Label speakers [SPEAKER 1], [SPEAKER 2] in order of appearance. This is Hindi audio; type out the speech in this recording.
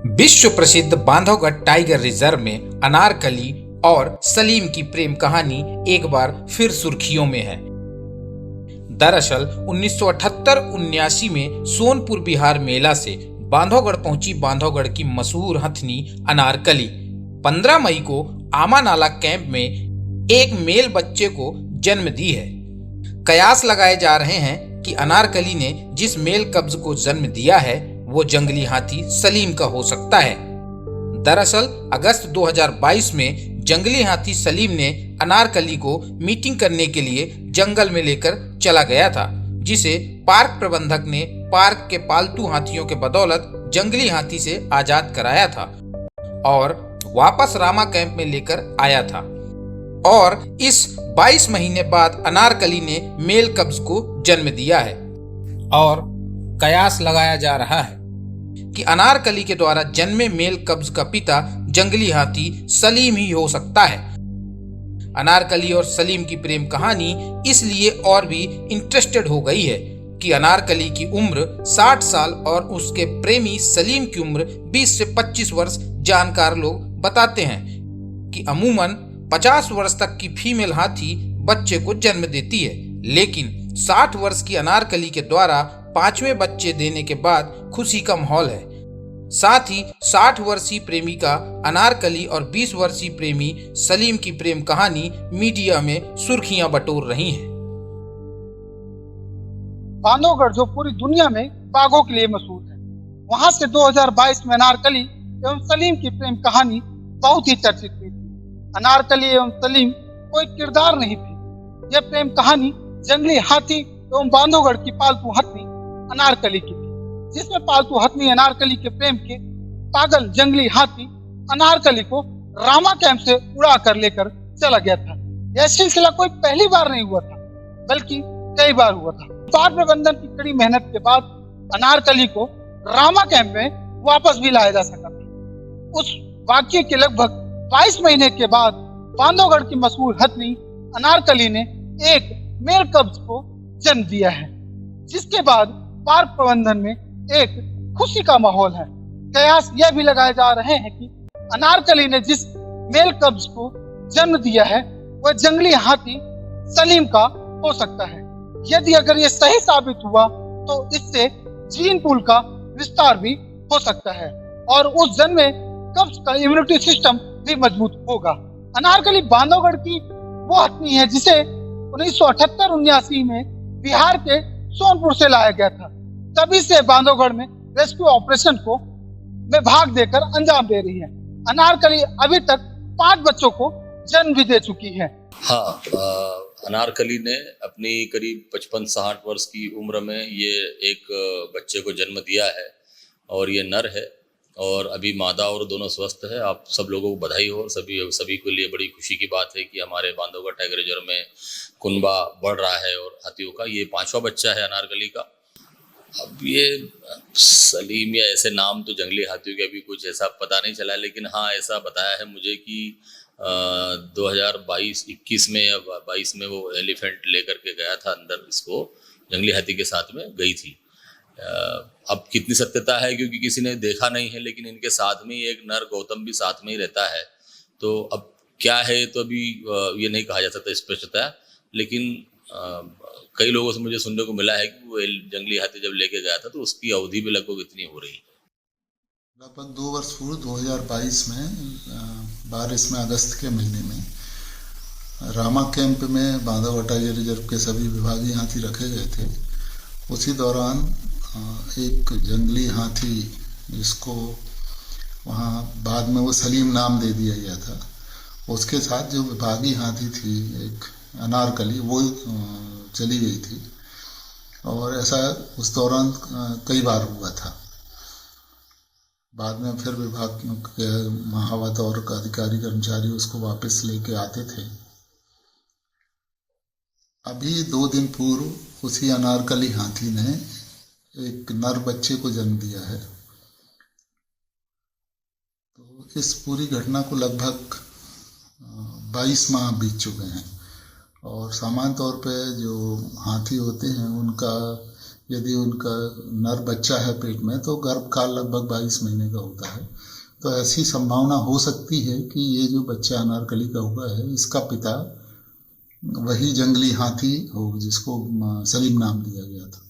[SPEAKER 1] विश्व प्रसिद्ध बांधवगढ़ टाइगर रिजर्व में अनारकली और सलीम की प्रेम कहानी एक बार फिर सुर्खियों में है। दरअसल 1978-79 में सोनपुर बिहार मेला से बांधवगढ़ पहुंची बांधवगढ़ की मशहूर हथनी अनारकली 15 मई को आमा नाला कैंप में एक मेल बच्चे को जन्म दी है। कयास लगाए जा रहे हैं कि अनारकली ने जिस मेल कब्ज को जन्म दिया है वो जंगली हाथी सलीम का हो सकता है। दरअसल अगस्त 2022 में जंगली हाथी सलीम ने अनारकली को मीटिंग करने के लिए जंगल में लेकर चला गया था, जिसे पार्क प्रबंधक ने पार्क के पालतू हाथियों के बदौलत जंगली हाथी से आजाद कराया था और वापस रामा कैंप में लेकर आया था। और इस 22 महीने बाद अनारकली ने मेल कब्ज को जन्म दिया है और कयास लगाया जा रहा है कि अनारकली के द्वारा जन्मे मेल कब्ज का पिता जंगली हाथी सलीम ही हो सकता है। अनारकली और सलीम की प्रेम कहानी इसलिए और भी इंटरेस्टेड हो गई है कि अनारकली की उम्र 60 साल और उसके प्रेमी सलीम की उम्र 20 से 25 वर्ष। जानकार लोग बताते हैं कि अमूमन 50 वर्ष तक की फीमेल हाथी बच्चे को जन्म देती है, लेकिन 60 वर्ष की अनारकली के द्वारा 5वें बच्चे देने के बाद खुशी का माहौल है। साथ ही 60 वर्षीय प्रेमिका अनारकली और 20 वर्षीय प्रेमी सलीम की प्रेम कहानी मीडिया में सुर्खियां बटोर रही है।
[SPEAKER 2] बांधवगढ़ जो पूरी दुनिया में बाघों के लिए मशहूर है, वहां से 2022 में अनारकली एवं सलीम की प्रेम कहानी बहुत ही चर्चित हुई थी। अनारकली एवं सलीम कोई किरदार नहीं थे। यह प्रेम कहानी जंगली हाथी एवं बांधवगढ़ की पालतू हथनी अनारकली की थी, जिसमें पालतू हथनी अनारकली के प्रेम के पागल जंगली हाथी अनारकली को रामा कैंप से उड़ा कर लेकर चला गया था। यह सिलसिला कोई पहली बार नहीं हुआ था, बल्कि कई बार हुआ था। पार्क प्रबंधन की कड़ी मेहनत के बाद अनारकली को रामा कैंप में वापस भी लाया जा सका था। उस वाक्य के लगभग 22 महीने के बाद बांधवगढ़ की मशहूर हथनी अनारकली ने एक मेल कब्ज को जन्म दिया है, जिसके बाद पार्क प्रबंधन में एक खुशी का माहौल है। कयास यह भी लगाए जा रहे हैं कि अनारकली ने जिस मेल कब्ज को जन्म दिया है वह जंगली हाथी सलीम का हो सकता है। यदि अगर ये सही साबित हुआ तो इससे जीन पूल का विस्तार भी हो सकता है और उस जन्मे कब्ज का इम्यूनिटी सिस्टम भी मजबूत होगा। अनारकली बांधवगढ़ की वो हथनी है जिसे 1978-79 में बिहार के सोनपुर से लाया गया था। तभी से बांधवगढ़ में रेस्क्यू ऑपरेशन को में भाग देकर अंजाम दे रही है। अनारकली अभी तक 5 बच्चों को जन्म भी दे चुकी है।
[SPEAKER 3] हाँ, अनारकली ने अपनी करीब 55-60 वर्ष की उम्र में ये एक बच्चे को जन्म दिया है और ये नर है और अभी मादा और दोनों स्वस्थ है। आप सब लोगों को बधाई हो। सभी के लिए बड़ी खुशी की बात है कि हमारे बांधवगढ़ टाइगर रिजर्व में कुनबा बढ़ रहा है और हाथियों का ये 5वां बच्चा है अनारकली का। अब ये सलीम या ऐसे नाम तो जंगली हाथियों के अभी कुछ ऐसा पता नहीं चला, लेकिन हाँ ऐसा बताया है मुझे कि 2021 में या 22 में वो एलिफेंट लेकर के गया था अंदर, इसको जंगली हाथी के साथ में गई थी। अब कितनी सत्यता है क्योंकि किसी ने देखा नहीं है, लेकिन इनके साथ में एक नर गौतम भी साथ में ही रहता है। तो अब क्या है तो अभी ये नहीं कहा जा सकता स्पष्टता, लेकिन कई लोगों से मुझे सुनने को मिला है कि वो जंगली हाथी जब लेके गया था तो उसकी अवधि भी लगभग इतनी हो रही है।
[SPEAKER 4] लगभग 2 वर्ष पूर्व 2022 में 22 अगस्त के महीने में रामा कैंप में बांधवगढ़ टाइगर रिजर्व के सभी विभागीय हाथी रखे गए थे। उसी दौरान एक जंगली हाथी जिसको वहाँ बाद में वो सलीम नाम दे दिया गया था, उसके साथ जो विभागीय हाथी थी एक अनारकली, वो चली गई थी और ऐसा उस दौरान कई बार हुआ था। बाद में फिर विभाग के महावत और अधिकारी कर्मचारी उसको वापस लेके आते थे। अभी 2 दिन पूर्व उसी अनारकली हाथी ने एक नर बच्चे को जन्म दिया है। तो इस पूरी घटना को लगभग 22 माह बीत चुके हैं और सामान्य तौर पे जो हाथी होते हैं उनका यदि उनका नर बच्चा है पेट में तो गर्भकाल लगभग 22 महीने का होता है। तो ऐसी संभावना हो सकती है कि ये जो बच्चा अनारकली का हुआ है इसका पिता वही जंगली हाथी हो जिसको सलीम नाम दिया गया था।